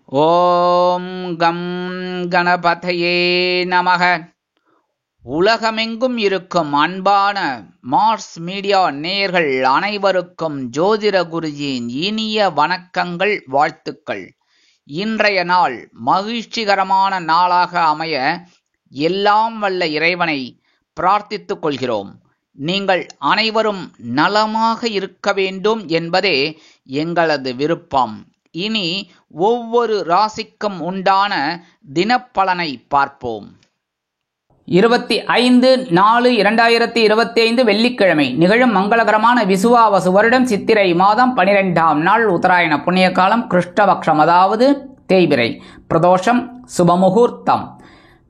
ஓம் come கணபதையே நமக. உலகமெங்கும் இருக்கும் அன்பான மார்ஸ் மீடியா நேயர்கள் அனைவருக்கும் ஜோதிட குருஜியின் இனிய வணக்கங்கள், வாழ்த்துக்கள். இன்றைய நாள் மகிழ்ச்சிகரமான நாளாக அமைய எல்லாம் வல்ல இறைவனை பிரார்த்தித்துக் கொள்கிறோம். நீங்கள் அனைவரும் நலமாக இருக்க வேண்டும் என்பதே எங்களது விருப்பம். இனி ஒவ்வொரு ராசிக்கும் உண்டான தினப்பலனை பார்ப்போம். 25/4/2025 வெள்ளிக்கிழமை நிகழும் மங்களகரமான விசுவாவசு வருடம் சித்திரை மாதம் 12ஆம் நாள் உத்தராயண புண்ணிய காலம் கிருஷ்ணபக்ஷம், அதாவது தேய்பிறை, பிரதோஷம், சுபமுகூர்த்தம்,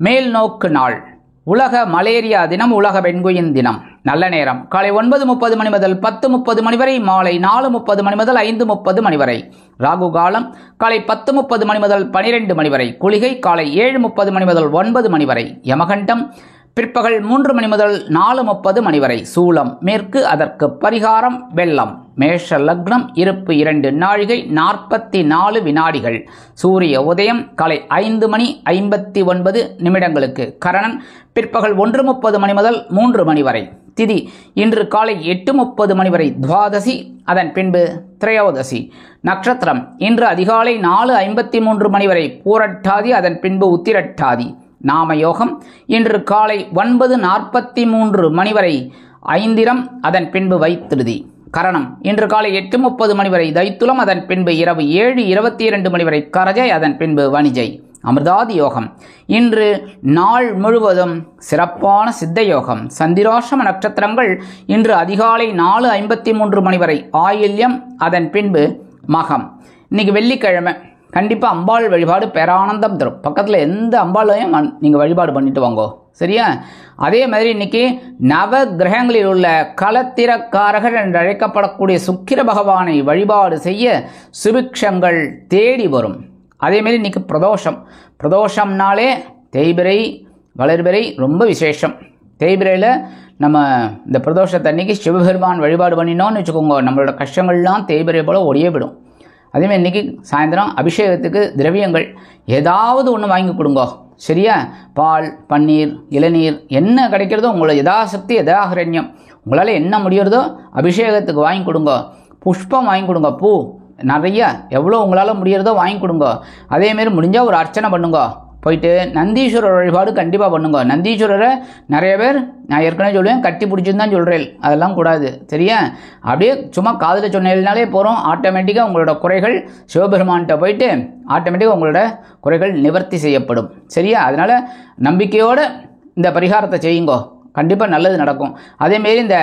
மேல் நோக்கு நாள், உலக மலேரியா தினம், உலக பெண்குயின் தினம். நல்ல நேரம் காலை 9:30 மணி முதல் 10:30 மணி வரை, மாலை 4:30 மணி முதல் 5:30 மணி வரை. ராகு காலம் காலை 10:30 மணி முதல் 12 மணி வரை. குளிகை காலை 7:30 மணி முதல் 9 மணி வரை. யமகண்டம் பிற்பகல் 3 மணி முதல் 4:30 மணி வரை. சூலம் மேற்கு, அதற்கு பரிகாரம் வெள்ளம். மேஷ லக்னம், இருப்பு 2 நாழிகை 44 வினாடிகள். சூரிய உதயம் காலை 5:59 நிமிடங்களுக்கு. கரணன் பிற்பகல் 1:30 மணி முதல் 3 மணி வரை. திதி இன்று காலை 8:30 மணி வரை துவாதசி, அதன் பின்பு திரையோதசி. நட்சத்திரம் இன்று அதிகாலை 4:53 மணி வரை பூரட்டாதி, அதன் பின்பு உத்திரட்டாதி. நாம யோகம் இன்று காலை 9:43 மணி வரை ஐந்திரம், அதன் பின்பு வைத்திருதி. கரணம் இன்று காலை 8:30 மணி வரை தைத்துலம், அதன் பின்பு இரவு 7:22 மணி வரை கரஜை, அதன் பின்பு வணிஜை. அமிர்தாதி யோகம் இன்று நாள் முழுவதும் சிறப்பான சித்த யோகம். சந்திராஷ்டம நட்சத்திரங்கள் இன்று அதிகாலை 4:53 மணி வரை ஆயில்யம், அதன் பின்பு மகம். இன்னைக்கு வெள்ளிக்கிழமை, கண்டிப்பாக அம்பாள் வழிபாடு பேரானந்தம் தரும். பக்கத்தில் எந்த அம்பாளையும் நீங்கள் வழிபாடு பண்ணிட்டு வாங்கோ, சரியா? அதே மாதிரி இன்னைக்கு நவ கிரகங்களில் உள்ள களத்திரக்காரகர் என்று அழைக்கப்படக்கூடிய சுக்கிர பகவானை வழிபாடு செய்ய சுபிக்ஷங்கள் தேடி வரும். அதேமாரி இன்னைக்கு பிரதோஷம்னாலே தேய்பிறை வளர்பிறை ரொம்ப விசேஷம். தேய்பிறையில் நம்ம இந்த பிரதோஷத்தை அன்னைக்கு சிவபெருமான் வழிபாடு பண்ணினோன்னு வச்சுக்கோங்க, நம்மளோட கஷ்டங்கள்லாம் தேய்பிறை போல் ஒடியே விடும். அதேமாதிரி இன்றைக்கி சாயந்தரம் அபிஷேகத்துக்கு திரவியங்கள் ஏதாவது ஒன்று வாங்கி கொடுங்கோ, சரியா? பால், பன்னீர், இளநீர் என்ன கிடைக்கிறதோ உங்களோட யதாசக்தி யதாஹரண்யம் உங்களால் என்ன முடியறதோ அபிஷேகத்துக்கு வாங்கி கொடுங்க. புஷ்பம் வாங்கி கொடுங்க, பூ நிறைய எவ்வளோ உங்களால் முடியறதோ வாங்கி கொடுங்க. அதேமாரி முடிஞ்சால் ஒரு அர்ச்சனை பண்ணுங்க. போயிட்டு நந்தீஸ்வரர் வழிபாடு கண்டிப்பாக பண்ணுங்க. நந்தீஸ்வரரை நிறைய பேர், நான் ஏற்கனவே சொல்லுவேன், கட்டி பிடிச்சின்னு தான் சொல்கிறேன், அதெல்லாம் கூடாது, சரியா? அப்படியே சும்மா காதில் சொன்னாலே போகிறோம், ஆட்டோமேட்டிக்காக உங்களோட குறைகள் சிவபெருமான்கிட்ட போயிட்டு ஆட்டோமேட்டிக்காக உங்களோட குறைகள் நிவர்த்தி செய்யப்படும், சரியா? அதனால் நம்பிக்கையோடு இந்த பரிகாரத்தை செய்யுங்கோ, கண்டிப்பாக நல்லது நடக்கும். அதேமாரி இந்த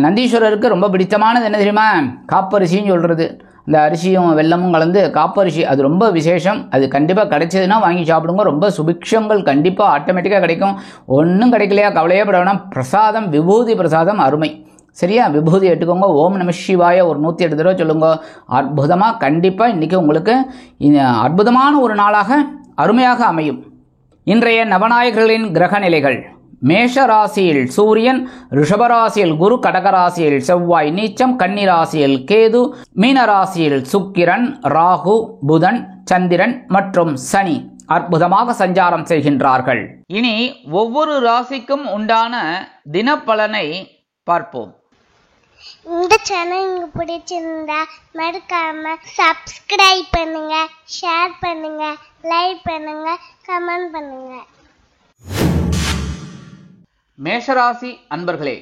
நந்தீஸ்வரருக்கு ரொம்ப பிடித்தமானது என்ன தெரியுமா? காப்பரிசின்னு சொல்கிறது. இந்த அரிசியும் வெல்லமும் கலந்து காப்பரிசி, அது ரொம்ப விசேஷம். அது கண்டிப்பாக கிடைச்சதுன்னா வாங்கி சாப்பிடுங்க. ரொம்ப சுபிக்ஷங்கள் கண்டிப்பாக ஆட்டோமேட்டிக்காக கிடைக்கும். ஒன்றும் கிடைக்கலையா கவலையே பட வேணாம். பிரசாதம், விபூதி பிரசாதம் அருமை, சரியா? விபூதி எடுத்துக்கோங்க. ஓம் நம சிவாய ஒரு 108 தடவை சொல்லுங்க. அற்புதமாக கண்டிப்பாக இன்றைக்கி உங்களுக்கு அற்புதமான ஒரு நாளாக அருமையாக அமையும். இன்றைய நவநாயகர்களின் கிரக நிலைகள்: மேஷ ராசியில் சூரியன், ரிஷபராசியில் குரு, கடகராசியில் செவ்வாய் நீச்சம், கன்னிராசியில் கேது, மீனராசியில் சுக்கிரன், ராகு, புதன், சந்திரன் மற்றும் சனி அற்புதமாக சஞ்சாரம் செய்கின்றார்கள். இனி ஒவ்வொரு ராசிக்கும் உண்டான தினப்பலனை பார்ப்போம். இந்த சேனல் உங்களுக்கு பிடிச்சிருந்தா மறக்காம சப்ஸ்கிரைப் பண்ணுங்க, ஷேர் பண்ணுங்க, லைக் பண்ணுங்க, கமெண்ட் பண்ணுங்க. மேஷராசி அன்பர்களே,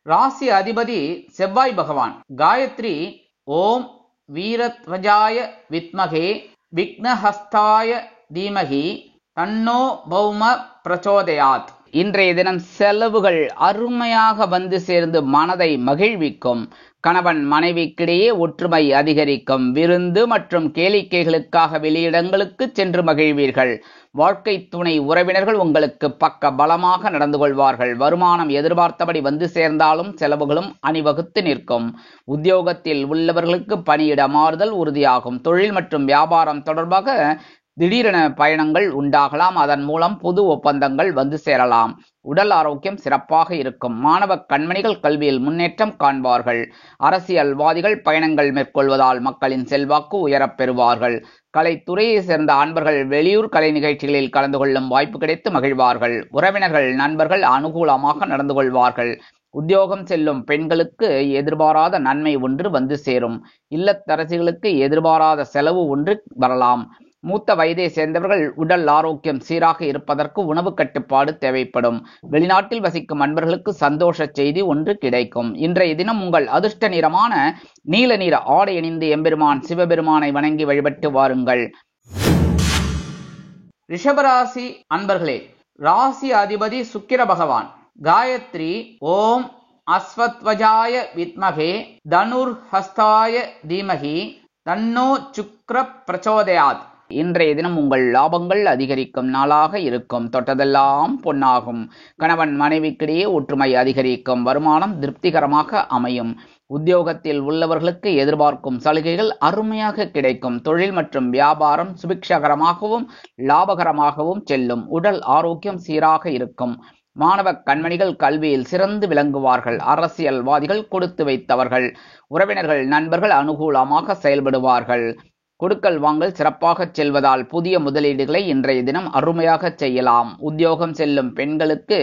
ராசி அதிபதி செவ்வாய் பகவான். காயத்ரி ஓம் வீரத்வஜாய வித்மகே விக்னஹஸ்தாய தீமகி தன்னோ பௌம பிரச்சோதயாத். இன்றைய தினம் செலவுகள் அருமையாக வந்து சேர்ந்து மனதை மகிழ்விக்கும். கணவன் மனைவிக்கிடையே ஒற்றுமை அதிகரிக்கும். விருந்து மற்றும் கேளிக்கைகளுக்காக வெளியிடங்களுக்கு சென்று மகிழ்வீர்கள். வாழ்க்கை துணை உறவினர்கள் உங்களுக்கு பக்க பலமாக நடந்து கொள்வார்கள். வருமானம் எதிர்பார்த்தபடி வந்து சேர்ந்தாலும் செலவுகளும் அணிவகுத்து நிற்கும். உத்தியோகத்தில் உள்ளவர்களுக்கு பணியிட மாறுதல் உறுதியாகும். தொழில் மற்றும் வியாபாரம் தொடர்பாக திடீரென பயணங்கள் உண்டாகலாம். அதன் மூலம் புது ஒப்பந்தங்கள் வந்து சேரலாம். உடல் ஆரோக்கியம் சிறப்பாக இருக்கும். மாணவ கண்மணிகள் கல்வியில் முன்னேற்றம் காண்பார்கள். அரசியல்வாதிகள் பயணங்கள் மேற்கொள்வதால் மக்களின் செல்வாக்கு உயரப் பெறுவார்கள். கலைத்துறையை சேர்ந்த அன்பர்கள் வெளியூர் கலை நிகழ்ச்சிகளில் கலந்து கொள்ளும் வாய்ப்பு கிடைத்து மகிழ்வார்கள். உறவினர்கள் நண்பர்கள் அனுகூலமாக நடந்து கொள்வார்கள். உத்தியோகம் செல்லும் பெண்களுக்கு எதிர்பாராத நன்மை ஒன்று வந்து சேரும். இல்லத்தரசிகளுக்கு எதிர்பாராத செலவு ஒன்று வரலாம். மூத்த வயதை சேர்ந்தவர்கள் உடல் ஆரோக்கியம் சீராக இருப்பதற்கு உணவு கட்டுப்பாடு தேவைப்படும். வெளிநாட்டில் வசிக்கும் அன்பர்களுக்கு சந்தோஷ செய்தி ஒன்று கிடைக்கும். இன்றைய தினம் உங்கள் அதிர்ஷ்ட நிறமான நீல நிற ஆடை அணிந்து எம்பெருமான் சிவபெருமானை வணங்கி வழிபட்டு வாருங்கள். ரிஷபராசி அன்பர்களே, ராசி அதிபதி சுக்கிர பகவான். காயத்ரி ஓம் அஸ்வத்வஜாய வித்மகே தனுர் ஹஸ்தாய தீமகி தன்னோ சுக்ர பிரச்சோதயாத். இன்றைய தினம் உங்கள் லாபங்கள் அதிகரிக்கும் நாளாக இருக்கும். தொட்டதெல்லாம் பொன்னாகும். கணவன் மனைவிக்கிடையே ஒற்றுமை அதிகரிக்கும். வருமானம் திருப்திகரமாக அமையும். உத்தியோகத்தில் உள்ளவர்களுக்கு எதிர்பார்க்கும் சலுகைகள் அருமையாக கிடைக்கும். தொழில் மற்றும் வியாபாரம் சுபிக்ஷகரமாகவும் லாபகரமாகவும் செல்லும். உடல் ஆரோக்கியம் சீராக இருக்கும். மாணவ கண்மணிகள் கல்வியில் சிறந்து விளங்குவார்கள். அரசியல்வாதிகள் கொடுத்து வைத்தவர்கள். உறவினர்கள் நண்பர்கள் அனுகூலமாக செயல்படுவார்கள். கொடுக்கல் வாங்கல் சிறப்பாக செல்வதால் புதிய முதலீடுகளை இன்றைய தினம் அருமையாக செய்யலாம். உத்தியோகம் செல்லும் பெண்களுக்கு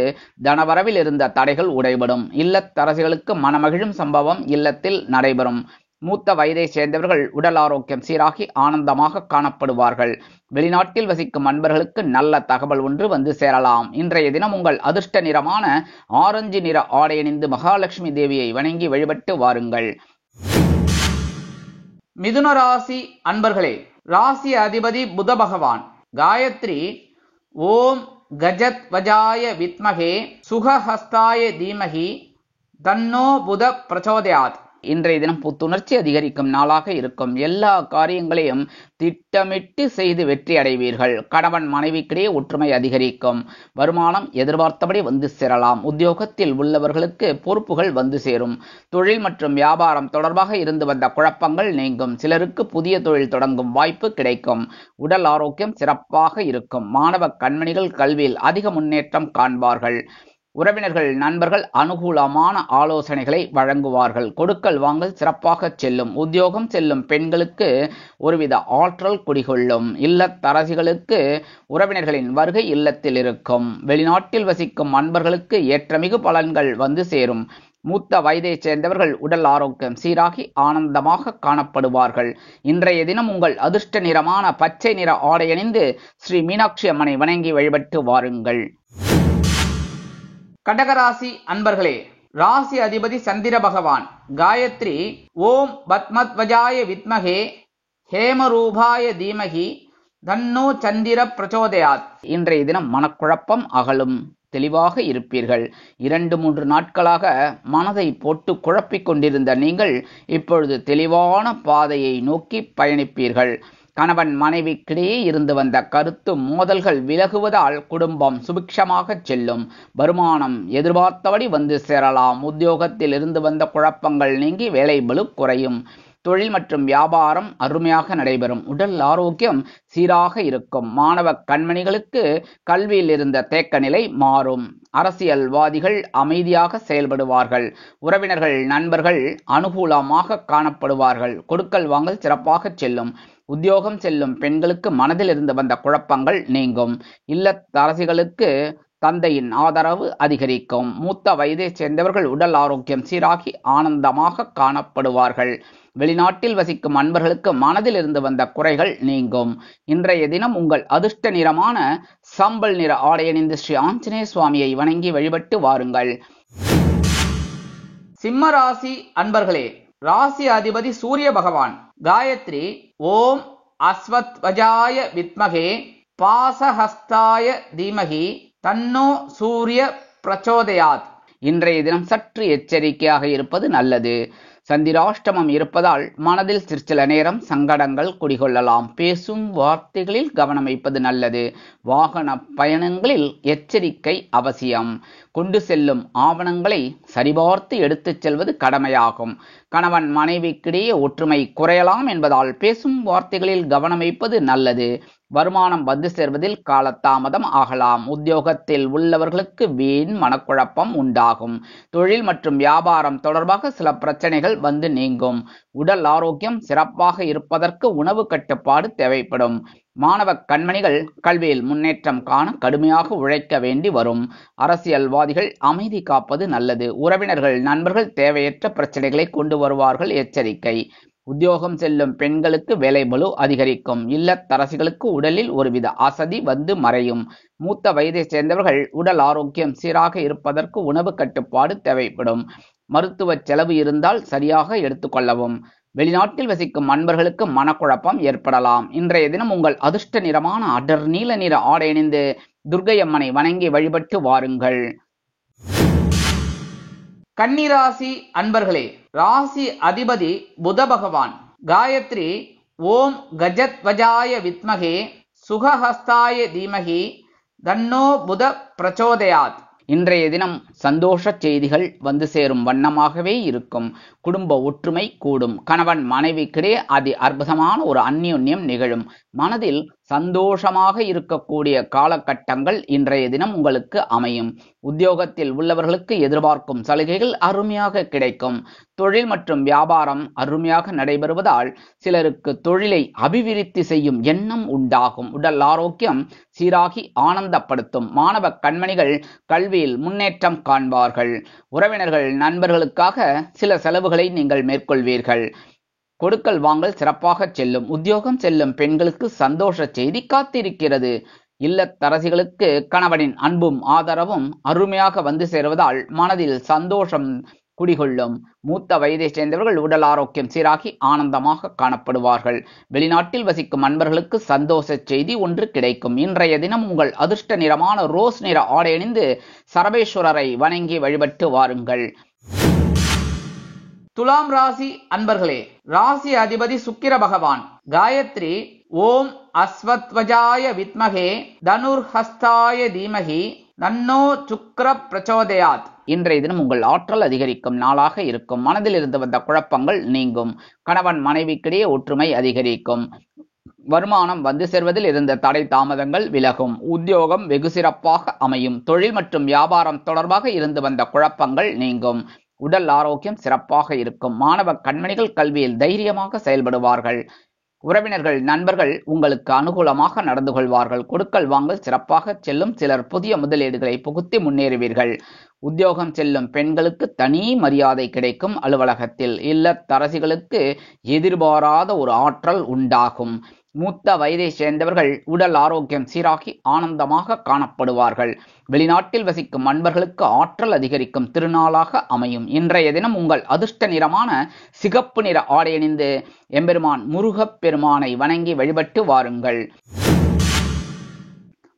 தனவரவில் இருந்த தடைகள் உடைபடும். இல்லத்தரசிகளுக்கு மனமகிழும் சம்பவம் இல்லத்தில் நடைபெறும். மூத்த வயதை சேர்ந்தவர்கள் உடல் ஆரோக்கியம் சீராகி ஆனந்தமாக காணப்படுவார்கள். வெளிநாட்டில் வசிக்கும் அன்பர்களுக்கு நல்ல தகவல் ஒன்று வந்து சேரலாம். இன்றைய தினம் உங்கள் அதிர்ஷ்ட நிறமான ஆரஞ்சு நிற ஆடை அணிந்து மகாலட்சுமி தேவியை வணங்கி வழிபட்டு வாருங்கள். மிதுன ராசி அன்பர்களே, ராசி அதிபதி புத பகவான். காயத்ரி ஓம் கஜத் வஜாய வித்மகே சுகஹஸ்தாய தீமகி தன்னோ புத பிரச்சோதயாத். இன்றைய தினம் புத்துணர்ச்சி அதிகரிக்கும் நாளாக இருக்கும். எல்லா காரியங்களையும் திட்டமிட்டு செய்து வெற்றி அடைவீர்கள். கணவன் மனைவிக்கிடையே ஒற்றுமை அதிகரிக்கும். வருமானம் எதிர்பார்த்தபடி வந்து சேரலாம். உத்தியோகத்தில் உள்ளவர்களுக்கு பொறுப்புகள் வந்து சேரும். தொழில் மற்றும் வியாபாரம் தொடர்பாக இருந்து வந்த குழப்பங்கள் நீங்கும். சிலருக்கு புதிய தொழில் தொடங்கும் வாய்ப்பு கிடைக்கும். உடல் ஆரோக்கியம் சிறப்பாக இருக்கும். மாணவ கண்மணிகள் கல்வியில் அதிக முன்னேற்றம் காண்பார்கள். உறவினர்கள் நண்பர்கள் அனுகூலமான ஆலோசனைகளை வழங்குவார்கள். கொடுக்கல் வாங்கல் சிறப்பாக செல்லும். உத்தியோகம் செல்லும் பெண்களுக்கு ஒருவித ஆற்றல் குடிகொள்ளும். இல்லத்தரசிகளுக்கு உறவினர்களின் வருகை இல்லத்தில் இருக்கும். வெளிநாட்டில் வசிக்கும் அன்பர்களுக்கு ஏற்றமிகு பலன்கள் வந்து சேரும். மூத்த வயதை சேர்ந்தவர்கள் உடல் ஆரோக்கியம் சீராகி ஆனந்தமாக காணப்படுவார்கள். இன்றைய தினம் உங்கள் அதிர்ஷ்ட நிறமான பச்சை நிற ஆடை அணிந்து ஸ்ரீ மீனாட்சி அம்மனை வணங்கி வழிபட்டு வாருங்கள். கடகராசி அன்பர்களே, ராசி அதிபதி சந்திர பகவான். காயத்ரி ஓம் பத்மத்வஜாய வித்மகே ஹேமரூபாய தீமகி தன்னோ சந்திர பிரச்சோதயாத். இன்றைய தினம் மனக்குழப்பம் அகலும். தெளிவாக இருப்பீர்கள். 2-3 நாட்களாக மனதை போட்டு குழப்பிக் கொண்டிருந்த நீங்கள் இப்பொழுது தெளிவான பாதையை நோக்கி பயணிப்பீர்கள். கணவன் மனைவிக்கிடையே இருந்து வந்த கருத்து மோதல்கள் விலகுவதால் குடும்பம் சுபிக்ஷமாக செல்லும். வருமானம் எதிர்பார்த்தபடி வந்து சேரலாம். உத்தியோகத்தில் இருந்து வந்த குழப்பங்கள் நீங்கி வேலை பளு குறையும். தொழில் மற்றும் வியாபாரம் அருமையாக நடைபெறும். உடல் ஆரோக்கியம் சீராக இருக்கும். மாணவ கண்மணிகளுக்கு கல்வியில் இருந்த தேக்க நிலை மாறும். அரசியல்வாதிகள் அமைதியாக செயல்படுவார்கள். உறவினர்கள் நண்பர்கள் அனுகூலமாக காணப்படுவார்கள். கொடுக்கல் வாங்கல் சிறப்பாக செல்லும். உத்தியோகம் செல்லும் பெண்களுக்கு மனதில் இருந்து வந்த குழப்பங்கள் நீங்கும். இல்லத்தரசிகளுக்கு தந்தையின் ஆதரவு அதிகரிக்கும். மூத்த வயதை சேர்ந்தவர்கள் உடல் ஆரோக்கியம் சீராகி ஆனந்தமாக காணப்படுவார்கள். வெளிநாட்டில் வசிக்கும் அன்பர்களுக்கு மனதில் இருந்து வந்த குறைகள் நீங்கும். இன்றைய தினம் உங்கள் அதிர்ஷ்ட நிறமான சாம்பல் நிற ஆடை அணிந்து ஸ்ரீ ஆஞ்சநேய சுவாமியை வணங்கி வழிபட்டு வாருங்கள். சிம்ம ராசி அன்பர்களே, ராசி அதிபதி சூரிய பகவான். காயத்ரி ஓம் அஸ்வத்வஜாய வித்மகே பாசஹஸ்தாய தீமகி தன்னோ சூரிய பிரச்சோதயாத். இன்றைய தினம் சற்று எச்சரிக்கையாக இருப்பது நல்லது. சந்திராஷ்டமம் இருப்பதால் மனதில் சிற்சில நேரம் சங்கடங்கள் குடிகொள்ளலாம். பேசும் வார்த்தைகளில் கவனம் வைப்பது நல்லது. வாகன பயணங்களில் எச்சரிக்கை அவசியம். கொண்டு செல்லும் ஆவணங்களை சரிபார்த்து எடுத்துச் செல்வது கடமையாகும். கணவன் மனைவிக்கிடையே ஒற்றுமை குறையலாம் என்பதால் பேசும் வார்த்தைகளில் கவனம் வைப்பது நல்லது. வருமானம் வந்து சேர்வதில் காலதாமதம் ஆகலாம். உத்தியோகத்தில் உள்ளவர்களுக்கு வீண் மனக்குழப்பம் உண்டாகும். தொழில் மற்றும் வியாபாரம் தொடர்பாக சில பிரச்சனைகள் வந்து நீங்கும். உடல் ஆரோக்கியம் சிறப்பாக இருப்பதற்கு உணவு கட்டுப்பாடு தேவைப்படும். மாணவ கண்மணிகள் கல்வியில் முன்னேற்றம் காண கடுமையாக உழைக்க வேண்டி வரும். அரசியல்வாதிகள் அமைதி காப்பது நல்லது. உறவினர்கள் நண்பர்கள் தேவையற்ற பிரச்சனைகளை கொண்டு வருவார்கள், எச்சரிக்கை. உத்தியோகம் செல்லும் பெண்களுக்கு வேலை பளு அதிகரிக்கும். இல்லத்தரசிகளுக்கு உடலில் ஒருவித அசதி வந்து மறையும். மூத்த வயதை சேர்ந்தவர்கள் உடல் ஆரோக்கியம் சீராக இருப்பதற்கு உணவு கட்டுப்பாடு தேவைப்படும். மருத்துவ செலவு இருந்தால் சரியாக எடுத்துக்கொள்ளவும். வெளிநாட்டில் வசிக்கும் அன்பர்களுக்கு மனக்குழப்பம் ஏற்படலாம். இன்றைய தினம் உங்கள் அதிர்ஷ்ட நிறமான அடர் நீல நிற ஆடை அணிந்து துர்க்கையம்மனை வணங்கி வழிபட்டு வாருங்கள். கன்னிராசி அன்பர்களே, ராசி அதிபதி புத பகவான். காயத்ரி ஓம் கஜத்வஜாய வித்மகே சுகஹஸ்தாய தீமகி தன்னோ புத பிரச்சோதயாத். இன்றைய தினம் சந்தோஷ செய்திகள் வந்து சேரும் வண்ணமாகவே இருக்கும். குடும்ப ஒற்றுமை கூடும். கணவன் மனைவிக்கிடையே அதி அற்புதமான ஒரு அந்யோன்யம் நிகழும். மனதில் சந்தோஷமாக இருக்கக்கூடிய காலகட்டங்கள் இன்றைய தினம் உங்களுக்கு அமையும். உத்தியோகத்தில் உள்ளவர்களுக்கு எதிர்பார்க்கும் சலுகைகள் அருமையாக கிடைக்கும். தொழில் மற்றும் வியாபாரம் அருமையாக நடைபெறுவதால் சிலருக்கு தொழிலை அபிவிருத்தி செய்யும் எண்ணம் உண்டாகும். உடல் ஆரோக்கியம் சீராகி ஆனந்தப்படுத்தும். மாணவ கண்மணிகள் கல்வியில் முன்னேற்றம் காண்பார்கள். உறவினர்கள் நண்பர்களுக்காக சில செலவுகளை நீங்கள் மேற்கொள்வீர்கள். கொடுக்கல் வாங்கல் சிறப்பாக செல்லும். உத்தியோகம் செல்லும் பெண்களுக்கு சந்தோஷ செய்தி காத்திருக்கிறது. இல்லத்தரசிகளுக்கு கணவனின் அன்பும் ஆதரவும் அருமையாக வந்து சேருவதால் மனதில் சந்தோஷம் குடிகொள்ளும். மூத்த வயதை சேர்ந்தவர்கள் உடல் ஆரோக்கியம் சீராகி ஆனந்தமாக காணப்படுவார்கள். வெளிநாட்டில் வசிக்கும் அன்பர்களுக்கு சந்தோஷ செய்தி ஒன்று கிடைக்கும். இன்றைய தினம் உங்கள் அதிர்ஷ்ட நிறமான ரோஸ் நிற ஆடை அணிந்து சரபேஸ்வரரை வணங்கி வழிபட்டு வாருங்கள். துலாம் ராசி அன்பர்களே, ராசி அதிபதி சுக்கிர பகவான். காயத்ரி ஓம் அஸ்வத்வஜாய வித்மகே தனுர்ஹஸ்தாய தீமகி தன்னோ சுக்கிர பிரச்சோதயாத். இன்றைய தினம் உங்கள் ஆற்றல் அதிகரிக்கும் நாளாக இருக்கும். மனதில் இருந்து வந்த குழப்பங்கள் நீங்கும். கணவன் மனைவிக்கிடையே ஒற்றுமை அதிகரிக்கும். வருமானம் வந்து சேர்வதில் இருந்த தடை தாமதங்கள் விலகும். உத்தியோகம் வெகு சிறப்பாக அமையும். தொழில் மற்றும் வியாபாரம் தொடர்பாக இருந்து வந்த குழப்பங்கள் நீங்கும். உடல் ஆரோக்கியம் சிறப்பாக இருக்கும். மாணவ கண்மணிகள் கல்வியில் தைரியமாக செயல்படுவார்கள். உறவினர்கள் நண்பர்கள் உங்களுக்கு அனுகூலமாக நடந்து கொள்வார்கள். கொடுக்கல் வாங்கல் சிறப்பாக செல்லும். சிலர் புதிய முதலீடுகளை புகுத்தி முன்னேறுவீர்கள். உத்தியோகம் செல்லும் பெண்களுக்கு தனி மரியாதை கிடைக்கும். அலுவலகத்தில் இல்லத்தரசிகளுக்கு எதிர்பாராத ஒரு ஆற்றல் உண்டாகும். மூத்த வயதை சேர்ந்தவர்கள் உடல் ஆரோக்கியம் சீராகி ஆனந்தமாக காணப்படுவார்கள். வெளிநாட்டில் வசிக்கும் அன்பர்களுக்கு ஆற்றல் அதிகரிக்கும் திருநாளாக அமையும். இன்றைய தினம் உங்கள் அதிர்ஷ்ட நிறமான சிகப்பு நிற ஆடை அணிந்து எம்பெருமான் முருகப் பெருமானை வணங்கி வழிபட்டு வாருங்கள்.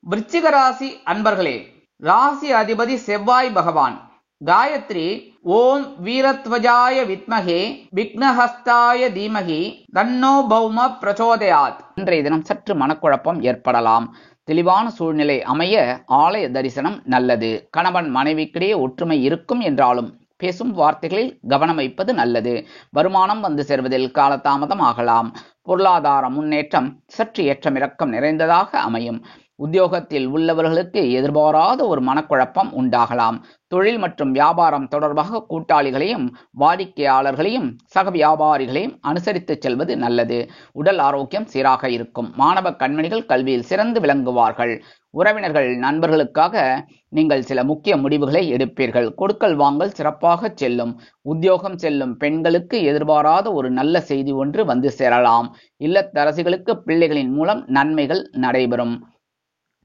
விருச்சிக ராசி அன்பர்களே, ராசி அதிபதி செவ்வாய் பகவான். காயத்ரி ஓம் வீரத்வஜாய வித்மகே விக்னஹஸ்தாய தீமகி தன்னோ பௌம பிரச்சோதயாத். இன்றைய தினம் சற்று மனக்குழப்பம் ஏற்படலாம். தெளிவான சூழ்நிலை அமைய ஆலய தரிசனம் நல்லது. கணவன் மனைவிக்கிடையே ஒற்றுமை இருக்கும் என்றாலும் பேசும் வார்த்தைகளில் கவனம் வைப்பது நல்லது. வருமானம் வந்து சேர்வதில் காலதாமதம் ஆகலாம். பொருளாதார முன்னேற்றம் சற்று ஏற்றமிறக்கம் நிறைந்ததாக அமையும். உத்தியோகத்தில் உள்ளவர்களுக்கு எதிர்பாராத ஒரு மனக்குழப்பம் உண்டாகலாம். தொழில் மற்றும் வியாபாரம் தொடர்பாக கூட்டாளிகளையும் வாடிக்கையாளர்களையும் சக வியாபாரிகளையும் அனுசரித்து செல்வது நல்லது. உடல் ஆரோக்கியம் சீராக இருக்கும். மாணவ கண்மணிகள் கல்வியில் சிறந்து விளங்குவார்கள். உறவினர்கள் நண்பர்களுக்காக நீங்கள் சில முக்கிய முடிவுகளை எடுப்பீர்கள். கொடுக்கல் வாங்கல் சிறப்பாக செல்லும். உத்தியோகம் செல்லும் பெண்களுக்கு எதிர்பாராத ஒரு நல்ல செய்தி ஒன்று வந்து சேரலாம். இல்லத்தரசிகளுக்கு பிள்ளைகளின் மூலம் நன்மைகள் நடைபெறும்.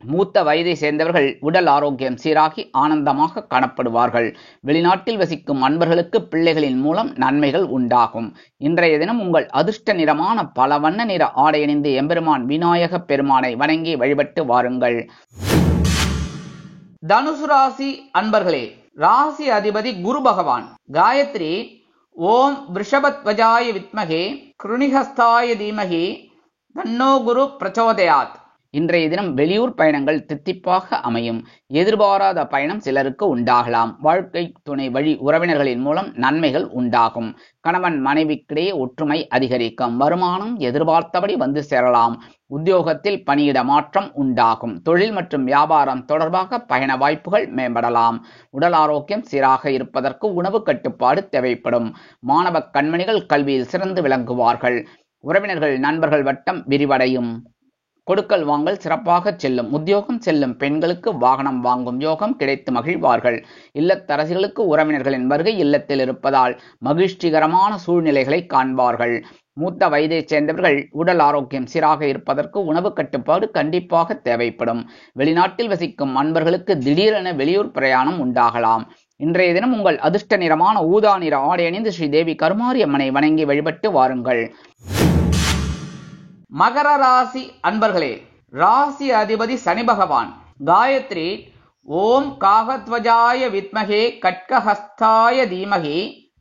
மூத்த வயதை சேர்ந்தவர்கள் உடல் ஆரோக்கியம் சீராகி ஆனந்தமாக காணப்படுவார்கள். வெளிநாட்டில் வசிக்கும் அன்பர்களுக்கு பிள்ளைகளின் மூலம் நன்மைகள் உண்டாகும். இன்றைய தினம் உங்கள் அதிர்ஷ்ட நிறமான பல வண்ண நிற ஆடை அணிந்து எம்பெருமான் விநாயக பெருமானை வணங்கி வழிபட்டு வாருங்கள். தனுசு ராசி அன்பர்களே, ராசி அதிபதி குரு பகவான். காயத்ரி ஓம் விருஷபத்வஜாய வித்மகே கிருணிஹஸ்தாய தீமகி தன்னோ குரு பிரச்சோதயாத். இன்றைய தினம் வெளியூர் பயணங்கள் தித்திப்பாக அமையும். எதிர்பாராத பயணம் சிலருக்கு உண்டாகலாம். வாழ்க்கை துணை வழி உறவினர்களின் மூலம் நன்மைகள் உண்டாகும். கணவன் மனைவிக்கிடையே ஒற்றுமை அதிகரிக்கும். வருமானம் எதிர்பார்த்தபடி வந்து சேரலாம். உத்தியோகத்தில் பணியிட மாற்றம் உண்டாகும். தொழில் மற்றும் வியாபாரம் தொடர்பாக பயண வாய்ப்புகள் மேம்படலாம். உடல் ஆரோக்கியம் சீராக இருப்பதற்கு உணவு கட்டுப்பாடு தேவைப்படும். மாணவ கண்மணிகள் கல்வியில் சிறந்து விளங்குவார்கள். உறவினர்கள் நண்பர்கள் வட்டம் விரிவடையும். கொடுக்கல் வாங்கல் சிறப்பாக செல்லும். உத்தியோகம் செல்லும் பெண்களுக்கு வாகனம் வாங்கும் யோகம் கிடைத்து மகிழ்வார்கள். இல்லத்தரசிகளுக்கு உறவினர்களின் வருகை இல்லத்தில் இருப்பதால் மகிழ்ச்சிகரமான சூழ்நிலைகளை காண்பார்கள். மூத்த வயதைச் சேர்ந்தவர்கள் உடல் ஆரோக்கியம் சீராக இருப்பதற்கு உணவு கட்டுப்பாடு கண்டிப்பாக தேவைப்படும். வெளிநாட்டில் வசிக்கும் அன்பர்களுக்கு திடீரென வெளியூர் பிரயாணம் உண்டாகலாம். இன்றைய தினம் உங்கள் அதிர்ஷ்ட நிறமான ஊதா நிற ஆடை அணிந்து ஸ்ரீதேவி கருமாரி அம்மனை வணங்கி வழிபட்டு வாருங்கள். மகர ராசி அன்பர்களே, ராசி அதிபதி சனி பகவான். காயத்ரி ஓம் காகத்வஜாய வித்மகே கட்கஹஸ்தாய தீமகி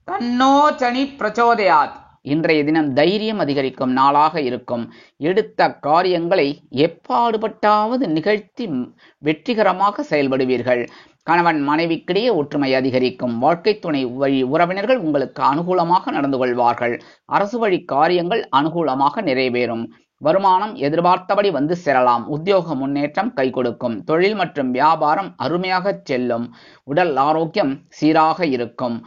தன்னோ சனி பிரச்சோதயாத். இன்றைய தினம் தைரியம் அதிகரிக்கும் நாளாக இருக்கும். எடுத்த காரியங்களை எப்பாடுபட்டாவது நிகழ்த்தி வெற்றிகரமாக செயல்படுவீர்கள். கணவன் மனைவிக்கிடையே ஒற்றுமை அதிகரிக்கும். வாழ்க்கை துணை வழி உறவினர்கள் உங்களுக்கு அனுகூலமாக நடந்து கொள்வார்கள். அரசு வழி காரியங்கள் அனுகூலமாக நிறைவேறும். வருமானம் எதிர்பார்த்தபடி வந்து சேரலாம். உத்தியோக முன்னேற்றம் கை கொடுக்கும். தொழில் மற்றும் வியாபாரம் அருமையாக செல்லும். உடல் ஆரோக்கியம் சீராக இருக்கும்.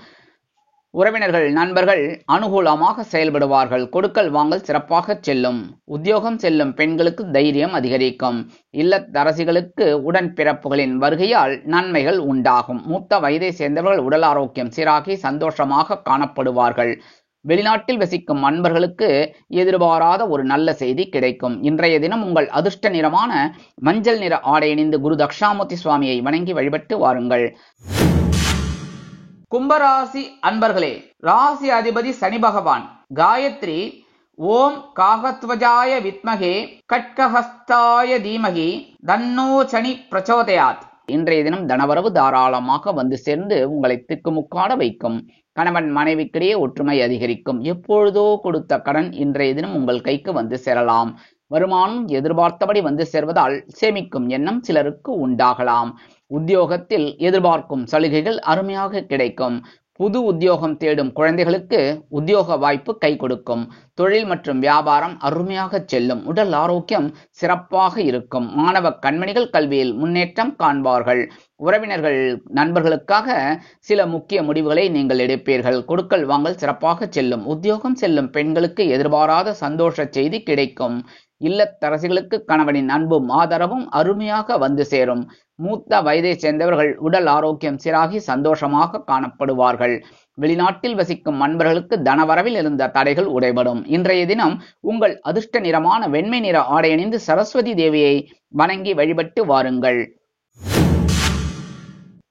உறவினர்கள் நண்பர்கள் அனுகூலமாக செயல்படுவார்கள். கொடுக்கல் வாங்கல் சிறப்பாக செல்லும். உத்தியோகம் செல்லும் பெண்களுக்கு தைரியம் அதிகரிக்கும். இல்லத்தரசிகளுக்கு உடன்பிறப்புகளின் வருகையால் நன்மைகள் உண்டாகும். மூத்த வயதை சேர்ந்தவர்கள் உடல் ஆரோக்கியம் சீராகி சந்தோஷமாக காணப்படுவார்கள். வெளிநாட்டில் வசிக்கும் அன்பர்களுக்கு எதிர்பாராத ஒரு நல்ல செய்தி கிடைக்கும். இன்றைய தினம் உங்கள் அதிர்ஷ்ட நிறமான மஞ்சள் நிற ஆடை அணிந்து குரு தட்சிணாமூர்த்தி சுவாமியை வணங்கி வழிபட்டு வாருங்கள். கும்பராசி அன்பர்களே, ராசி அதிபதி சனி பகவான். காயத்ரி ஓம் காகத்வஜாய வித்மகே கட்கஹஸ்தாய தீமகி தன்னோ சனி பிரச்சோதயாத். இன்றைய தினம் தனவரவு தாராளமாக வந்து சேர்ந்து உங்களை திக்குமுக்காட வைக்கும். கணவன் மனைவிக்கிடையே ஒற்றுமை அதிகரிக்கும். எப்பொழுதோ கொடுத்த கடன் இன்றைய தினம் உங்கள் கைக்கு வந்து சேரலாம். வருமானம் எதிர்பார்த்தபடி வந்து சேர்வதால் சேமிக்கும் எண்ணம் சிலருக்கு உண்டாகலாம். உத்தியோகத்தில் எதிர்பார்க்கும் சலுகைகள் அருமையாக கிடைக்கும். புது உத்தியோகம் தேடும் குழந்தைகளுக்கு உத்தியோக வாய்ப்பு கை கொடுக்கும். தொழில் மற்றும் வியாபாரம் அருமையாக செல்லும். உடல் ஆரோக்கியம் சிறப்பாக இருக்கும். மாணவ கண்மணிகள் கல்வியில் முன்னேற்றம் காண்பார்கள். உறவினர்கள் நண்பர்களுக்காக சில முக்கிய முடிவுகளை நீங்கள் எடுப்பீர்கள். கொடுக்கல் வாங்கல் சிறப்பாக செல்லும். உத்தியோகம் செல்லும் பெண்களுக்கு எதிர்பாராத சந்தோஷ செய்தி கிடைக்கும். இல்லத்தரசிகளுக்கு கணவனின் அன்பும் ஆதரவும் அருமையாக வந்து சேரும். மூத்த வயதை சேர்ந்தவர்கள் உடல் ஆரோக்கியம் சீராகி சந்தோஷமாக காணப்படுவார்கள். வெளிநாட்டில் வசிக்கும் அன்பர்களுக்கு தனவரவில் இருந்த தடைகள் உடைபடும். இன்றைய தினம் உங்கள் அதிர்ஷ்ட நிறமான வெண்மை நிற ஆடை அணிந்து சரஸ்வதி தேவியை வணங்கி வழிபட்டு வாருங்கள்.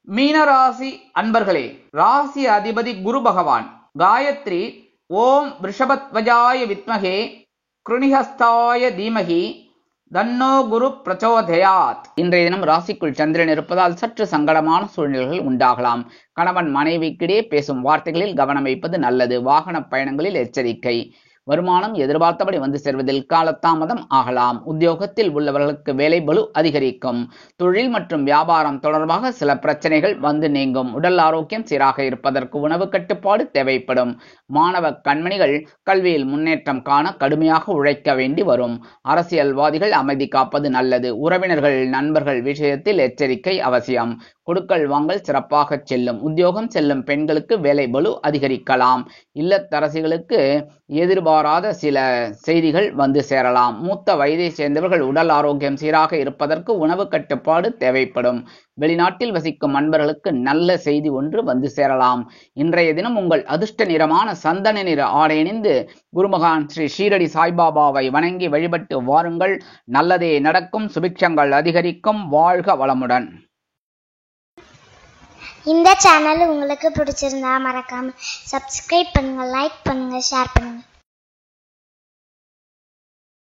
மீனராசி அன்பர்களே, ராசி அதிபதி குரு பகவான். காயத்ரி ஓம் ரிஷபத்வஜாய வித்மகே கிருணிஹஸ்தாய தீமகி தன்னோ குரு பிரச்சோதயாத். இன்றைய தினம் ராசிக்குள் சந்திரன் இருப்பதால் சற்று சங்கடமான சூழ்நிலைகள் உண்டாகலாம். கணவன் மனைவிக்கிடையே பேசும் வார்த்தைகளில் கவனம் வைப்பது நல்லது. வாகன பயணங்களில் எச்சரிக்கை. வருமானம் எதிர்பார்த்தபடி வந்து சேர்வதில் காலதாமதம் ஆகலாம். உத்தியோகத்தில் உள்ளவர்களுக்கு வேலை பளு அதிகரிக்கும். தொழில் மற்றும் வியாபாரம் தொடர்பாக சில பிரச்சனைகள் வந்து நீங்கும். உடல் ஆரோக்கியம் சீராக இருப்பதற்கு உணவு கட்டுப்பாடு தேவைப்படும். மாணவ கண்மணிகள் கல்வியில் முன்னேற்றம் காண கடுமையாக உழைக்க வேண்டி வரும். அரசியல்வாதிகள் அமைதி காப்பது நல்லது. உறவினர்கள் நண்பர்கள் விஷயத்தில் எச்சரிக்கை அவசியம். கொடுக்கல் வாங்கல் சிறப்பாக செல்லும். உத்தியோகம் செல்லும் பெண்களுக்கு வேலை பளு அதிகரிக்கலாம். இல்லத்தரசிகளுக்கு எதிர்பாராத சில செய்திகள் வந்து சேரலாம். மூத்த வயதை சேர்ந்தவர்கள் உடல் ஆரோக்கியம் சீராக இருப்பதற்கு உணவு கட்டுப்பாடு தேவைப்படும். வெளிநாட்டில் வசிக்கும் அன்பர்களுக்கு நல்ல செய்தி ஒன்று வந்து சேரலாம். இன்றைய தினம் உங்கள் அதிர்ஷ்ட நிறமான சந்தன நிற ஆடை அணிந்து குருமகான் ஸ்ரீ ஷீரடி சாய்பாபாவை வணங்கி வழிபட்டு வாருங்கள். நல்லதே நடக்கும். சுபிக்ஷங்கள் அதிகரிக்கும். வாழ்க வளமுடன். இந்த சேனல் உங்களுக்கு பிடிச்சிருந்தா மறக்காம சப்ஸ்கிரைப் பண்ணுங்க, லைக் பண்ணுங்க, ஷேர் பண்ணுங்க.